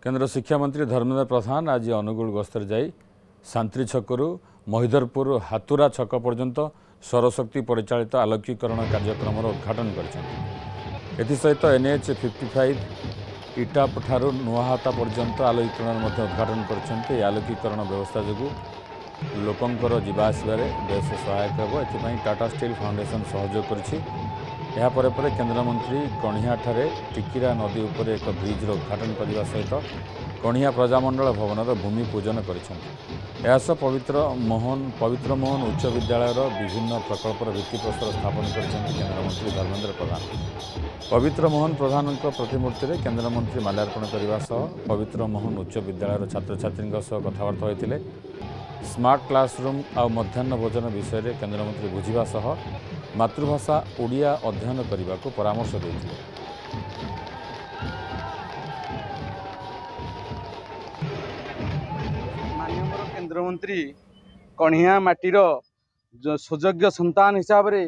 केन्द्र शिक्षा मंत्री धर्मेन्द्र प्रधान आज अनुगुल गस्तर जाई शांति छकरू महिदरपुर हातुरा छक पर्यंत सौरशक्ति परिचालित आलोकीकरण कार्यक्रम उद्घाटन करसहित NH 55 इटाठारू नुआहाता पर्यंत आलोकीकरण उद्घाटन कर आलोकीकरण व्यवस्था जो लोकंर जीवा आसबार बेस सहायक हो एथि टाटा स्टील फाउंडेशन सहयोग कर केन्द्रमंत्री कणिया टिकिरा नदी उपर एक ब्रिज उद्घाटन करने सहित कणिया प्रजामंडल भवन भूमि पूजन कर पवित्र मोहन उच्च विद्यालय विभिन्न प्रकल्पर भित्तिप्रस्तर स्थापन कर केन्द्रमंत्री धर्मेन्द्र प्रधान पवित्र मोहन प्रधान प्रतिमूर्ति में केन्द्रमंत्री माल्यार्पण करने पवित्र मोहन उच्च विद्यालय छात्र छात्री कथबार्ता होते स्मार्ट क्लासरूम आ मध्याह्न भोजन विषय में केन्द्रमंत्री बुझा सह मातृभाषा ओडिया अध्ययन करने को परामर्श देते। माननीय केन्द्रमंत्री कणिया माटीर सुयोग्य संतान हिसाब से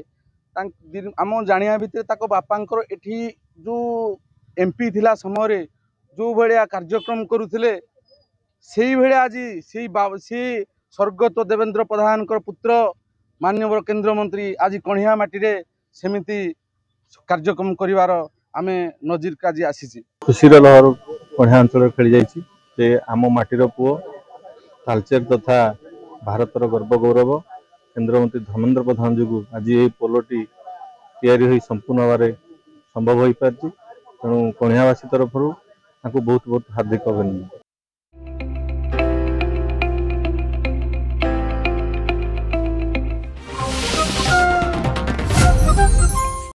आम जाना भितर बापांकर एठी जो MP थिला समय जो भाया कार्यक्रम करुले से भाया आज से स्वर्गत देवेंद्र प्रधान पुत्र माननीय केन्द्रमंत्री आज कणिया माटी सेमिति कार्यक्रम करिवार आमे नजीर का जी आसी खुशीर लहर कणिया अंचल खेली जाइए आम माटीर पुओ तालचेर तथा भारतर गर्व गौरव केन्द्रमंत्री धर्मेन्द्र प्रधान जो आज ये पोलोटी तैयारी संपूर्ण भाव संभव हो पारि तेणु कणियावासी तरफ बहुत बहुत हार्दिक अभिनंदन।